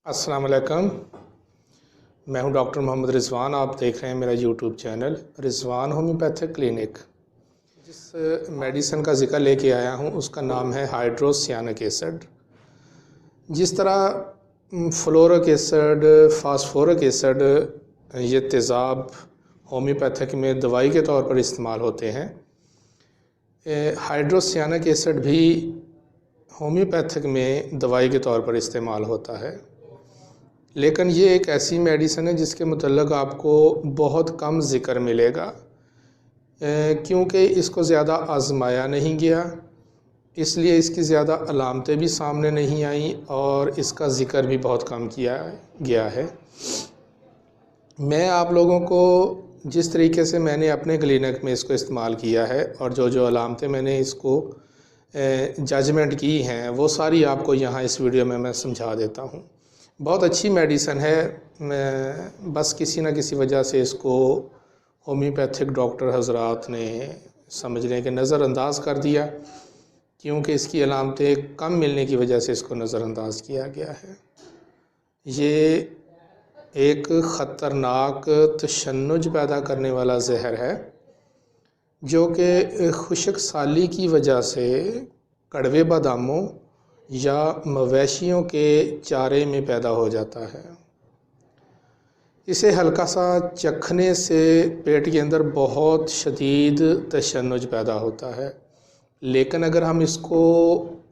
अस्सलाम वालेकुम। मैं हूं डॉक्टर मोहम्मद रिजवान। आप देख रहे हैं मेरा YouTube channel Rizwan homeopathic clinic. जिस मेडिसिन का जिक्र लेके आया हूं उसका नाम है हाइड्रोसियानिक एसिड। जिस तरह फ्लोरिक एसिड, फास्फोरिक एसिड ये तेज़ाब होम्योपैथिक में दवाई के तौर पर इस्तेमाल होते हैं, हाइड्रोसियानिक एसिड भी होम्योपैथिक में दवाई के तौर पर इस्तेमाल होता है। लेकिन ये एक ऐसी मेडिसिन है जिसके मुतल्लिक़ आपको बहुत कम ज़िक्र मिलेगा, क्योंकि इसको ज़्यादा आज़माया नहीं गया, इसलिए इसकी ज़्यादा अलामतें भी सामने नहीं आईं और इसका ज़िक्र भी बहुत कम किया गया है। मैं आप लोगों को जिस तरीके से मैंने अपने क्लिनिक में इसको इस्तेमाल किया है और जो अलामतें मैंने इसको जजमेंट की हैं वो सारी आपको यहाँ इस वीडियो में मैं समझा देता हूँ। बहुत अच्छी मेडिसिन है, बस किसी न किसी वजह से इसको होम्योपैथिक डॉक्टर हजरात ने समझने के नज़रअंदाज कर दिया, क्योंकि इसकी अलामतें कम मिलने की वजह से इसको नज़रअंदाज किया गया है। ये एक ख़तरनाक तशन्नुज पैदा करने वाला जहर है जो कि खुश्क साली की वजह से कड़वे बादामों या मवेशियों के चारे में पैदा हो जाता है। इसे हल्का सा चखने से पेट के अंदर बहुत शदीद तशन्नुज पैदा होता है, लेकिन अगर हम इसको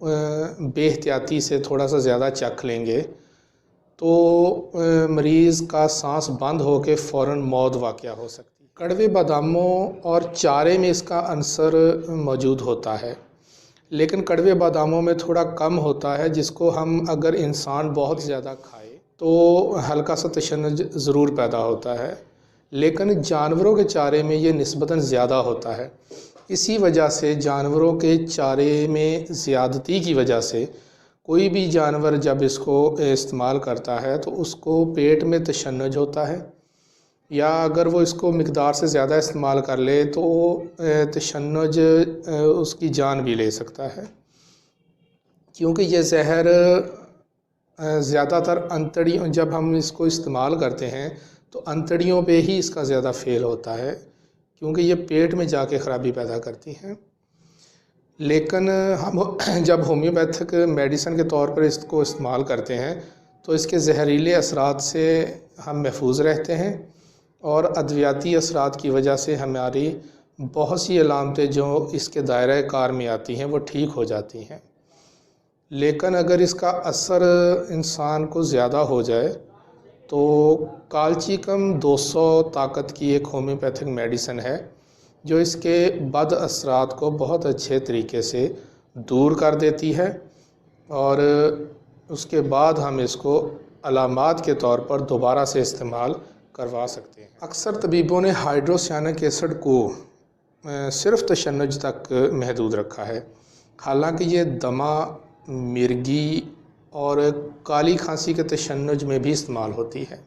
बेहतियाती से थोड़ा सा ज़्यादा चख लेंगे तो मरीज़ का सांस बंद होकर फ़ौरन मौत वाक़या हो सकती है। कड़वे बादामों और चारे में इसका अंसर मौजूद होता है, लेकिन कड़वे बादामों में थोड़ा कम होता है, जिसको हम अगर इंसान बहुत ज़्यादा खाए तो हल्का सा तशन्नुज ज़रूर पैदा होता है, लेकिन जानवरों के चारे में ये निस्बतन ज़्यादा होता है। इसी वजह से जानवरों के चारे में ज़्यादती की वजह से कोई भी जानवर जब इसको इस्तेमाल करता है तो उसको पेट में तशन्नुज होता है, या अगर वो इसको मिक़दार से ज़्यादा इस्तेमाल कर ले तो तशन्नुज उसकी जान भी ले सकता है, क्योंकि ये जहर ज़्यादातर अंतड़ियों, जब हम इसको इस्तेमाल करते हैं तो अंतड़ियों पे ही इसका ज़्यादा फ़ेल होता है, क्योंकि ये पेट में जाके ख़राबी पैदा करती हैं। लेकिन हम जब होम्योपैथिक मेडिसिन के तौर पर इसको इस्तेमाल करते हैं तो इसके जहरीले असरात से हम महफूज रहते हैं और अद्वियाती असरात की वजह से हमारी बहुत सी अलामतें जो इसके दायरे कार में आती हैं वो ठीक हो जाती हैं। लेकिन अगर इसका असर इंसान को ज़्यादा हो जाए तो काल्चिकम 200 ताकत की एक होम्योपैथिक मेडिसिन है जो इसके बद असरात को बहुत अच्छे तरीके से दूर कर देती है, और उसके बाद हम इसको अलामात के तौर पर दोबारा से इस्तेमाल करवा सकते हैं। अक्सर तबीबों ने हाइड्रोसियानिक एसिड को सिर्फ़ तशन्नुज तक महदूद रखा है, हालांकि ये दमा, मिर्गी और काली खांसी के तशन्नुज में भी इस्तेमाल होती है।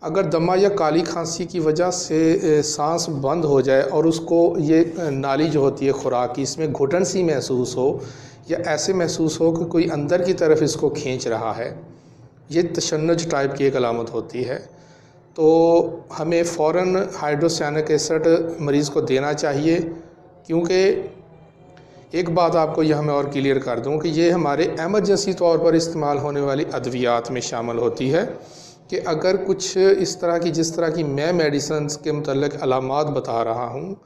अगर दमा या काली खांसी की वजह से सांस बंद हो जाए और उसको ये नाली जो होती है खुराक की, इसमें घुटन सी महसूस हो या ऐसे महसूस हो कि कोई अंदर की तरफ इसको खींच रहा है, ये तशन्नुज टाइप की एक अलामत होती है, तो हमें फ़ौरन हाइड्रोसियानिक एसिड मरीज़ को देना चाहिए। क्योंकि एक बात आपको यह मैं और क्लियर कर दूं कि ये हमारे एमरजेंसी तौर पर इस्तेमाल होने वाली अद्वियात में शामिल होती है, कि अगर कुछ इस तरह की, जिस तरह की मैं मेडिसिन के मुतल्लिक़ अलामात बता रहा हूँ,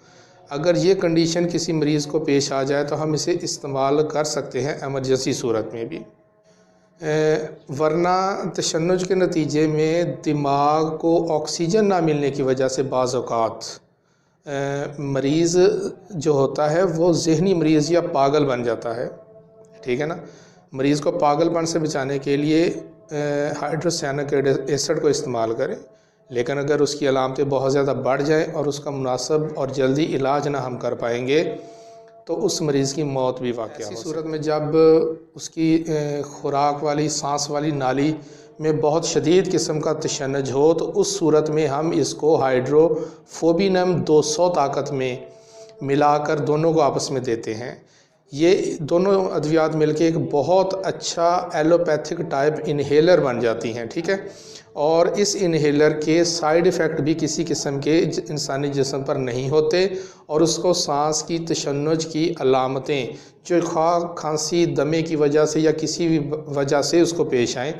अगर ये कंडीशन किसी मरीज़ को पेश आ जाए तो हम इसे इस्तेमाल कर सकते हैं एमरजेंसी सूरत में भी। वरना तशन्नुज के नतीजे में दिमाग को ऑक्सीजन ना मिलने की वजह से बाज़ औक़ात मरीज़ जो होता है वो ज़हनी मरीज़ या पागल बन जाता है, ठीक है ना। मरीज़ को पागलपन से बचाने के लिए हाइड्रोसियानिक एसिड को इस्तेमाल करें, लेकिन अगर उसकी अलामतें बहुत ज़्यादा बढ़ जाएं और उसका मुनासिब और जल्दी इलाज ना हम कर पाएंगे तो उस मरीज़ की मौत भी वाक़या हो। इसी सूरत में जब उसकी खुराक वाली, सांस वाली नाली में बहुत शदीद किस्म का तशन्नुज हो तो उस सूरत में हम इसको हाइड्रोफोबिनम 200 ताकत में मिलाकर दोनों को आपस में देते हैं। یہ دونوں ادویات مل کے ایک بہت اچھا ایلوپیتھک ٹائپ انہیلر بن جاتی ہیں، ٹھیک ہے۔ اور اس انہیلر کے سائیڈ ایفیکٹ بھی کسی قسم کے انسانی جسم پر نہیں ہوتے، اور اس کو سانس کی تشنج کی علامتیں جو کھانسی دمے کی وجہ سے یا کسی بھی وجہ سے اس کو پیش آئیں،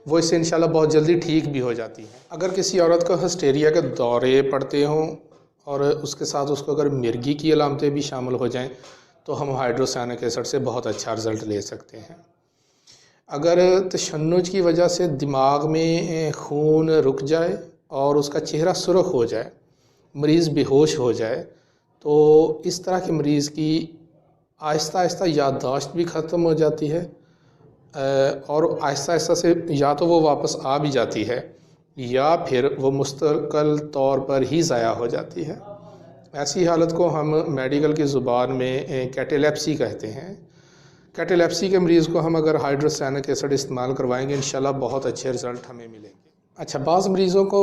وہ اس سے انشاءاللہ بہت جلدی ٹھیک بھی ہو جاتی ہیں۔ اگر کسی عورت کو ہسٹیریا کے دورے پڑتے ہوں اور اس کے ساتھ اس کو اگر مرگی کی علامتیں بھی شامل ہو جائیں تو ہم ہائیڈروسیانک ایسڈ سے بہت اچھا رزلٹ لے سکتے ہیں۔ اگر تشنج کی وجہ سے دماغ میں خون رک جائے اور اس کا چہرہ سرخ ہو جائے، مریض بے ہوش ہو جائے، تو اس طرح کے مریض کی آہستہ آہستہ یادداشت بھی ختم ہو جاتی ہے، اور آہستہ آہستہ سے یا تو وہ واپس آ بھی جاتی ہے یا پھر وہ مستقل طور پر ہی ضائع ہو جاتی ہے۔ ایسی حالت کو ہم میڈیکل کی زبان میں کیٹیلیپسی کہتے ہیں۔ کیٹیلیپسی کے مریض کو ہم اگر ہائیڈروسیانک ایسڈ استعمال کروائیں گے انشاءاللہ بہت اچھے رزلٹ ہمیں ملیں گے۔ اچھا، بعض مریضوں کو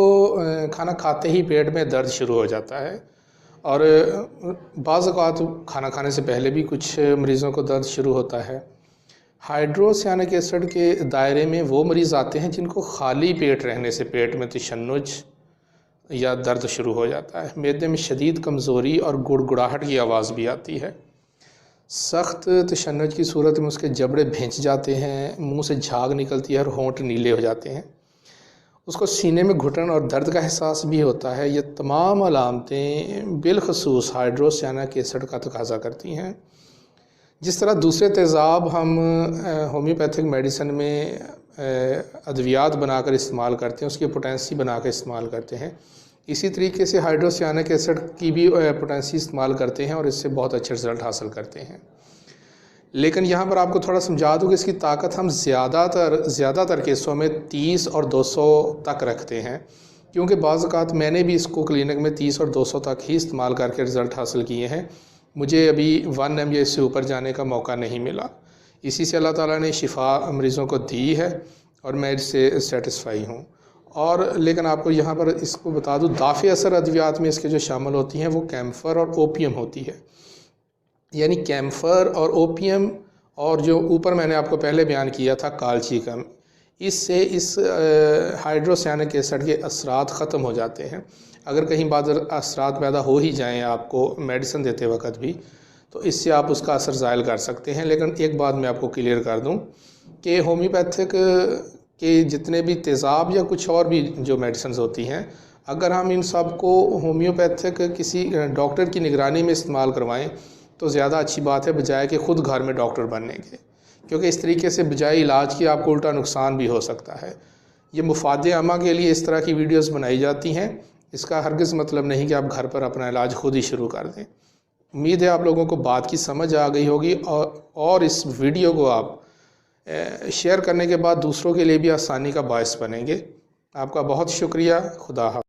کھانا کھاتے ہی پیٹ میں درد شروع ہو جاتا ہے، اور بعض اوقات کھانا کھانے سے پہلے بھی کچھ مریضوں کو درد شروع ہوتا ہے۔ ہائیڈروسیانک ایسڈ کے دائرے میں وہ مریض آتے ہیں جن کو خالی پیٹ رہنے سے پیٹ میں تشنج یا درد شروع ہو جاتا ہے، معدے میں شدید کمزوری اور گڑگڑاہٹ کی آواز بھی آتی ہے، سخت تشنج کی صورت میں اس کے جبڑے بھینچ جاتے ہیں، منہ سے جھاگ نکلتی ہے اور ہونٹ نیلے ہو جاتے ہیں، اس کو سینے میں گھٹن اور درد کا احساس بھی ہوتا ہے۔ یہ تمام علامتیں بالخصوص ہائیڈروسیانک ایسڈ کا تقاضا کرتی ہیں۔ جس طرح دوسرے تیزاب ہم ہومیوپیتھک میڈیسن میں ادویات بنا کر استعمال کرتے ہیں، اس کی پوٹینسی بنا کے استعمال کرتے ہیں، اسی طریقے سے ہائیڈروسیانک ایسڈ کی بھی پوٹینسی استعمال کرتے ہیں اور اس سے بہت اچھے رزلٹ حاصل کرتے ہیں۔ لیکن یہاں پر آپ کو تھوڑا سمجھا دوں کہ اس کی طاقت ہم زیادہ تر کیسوں میں 30 اور 200 تک رکھتے ہیں، کیونکہ بعض اوقات میں نے بھی اس کو کلینک میں 30 اور 200 تک ہی استعمال کر کے رزلٹ حاصل کیے ہیں، مجھے ابھی 1 mg یا اس سے اوپر جانے کا موقع نہیں ملا۔ اسی سے اللہ تعالیٰ نے شفا مریضوں کو دی ہے اور میں اس سے سیٹسفائی ہوں۔ اور لیکن آپ کو یہاں پر اس کو بتا دوں، دافع اثر ادویات میں اس کے جو شامل ہوتی ہیں وہ کیمفر اور اوپیم ہوتی ہے، یعنی کیمفر اور اوپیم، اور جو اوپر میں نے آپ کو پہلے بیان کیا تھا کالچیکم، اس سے اس ہائیڈروسیانک ایسڈ کے اثرات ختم ہو جاتے ہیں۔ اگر کہیں بعض اثرات پیدا ہو ہی جائیں آپ کو میڈیسن دیتے وقت بھی، تو اس سے آپ اس کا اثر زائل کر سکتے ہیں۔ لیکن ایک بات میں آپ کو کلیئر کر دوں کہ ہومیوپیتھک کے جتنے بھی تیزاب یا کچھ اور بھی جو میڈیسنز ہوتی ہیں، اگر ہم ان سب کو ہومیوپیتھک کسی ڈاکٹر کی نگرانی میں استعمال کروائیں تو زیادہ اچھی بات ہے، بجائے کہ خود گھر میں ڈاکٹر بننے کے، کیونکہ اس طریقے سے بجائے علاج کی آپ کو الٹا نقصان بھی ہو سکتا ہے۔ یہ مفاد عامہ کے لیے اس طرح کی ویڈیوز بنائی جاتی ہیں، اس کا ہرگز مطلب نہیں کہ آپ گھر پر اپنا علاج خود ہی شروع کر دیں۔ امید ہے آپ لوگوں کو بات کی سمجھ آ گئی ہوگی، اور اس ویڈیو کو آپ شیئر کرنے کے بعد دوسروں کے لیے بھی آسانی کا باعث بنیں گے۔ آپ کا بہت شکریہ۔ خدا حافظ۔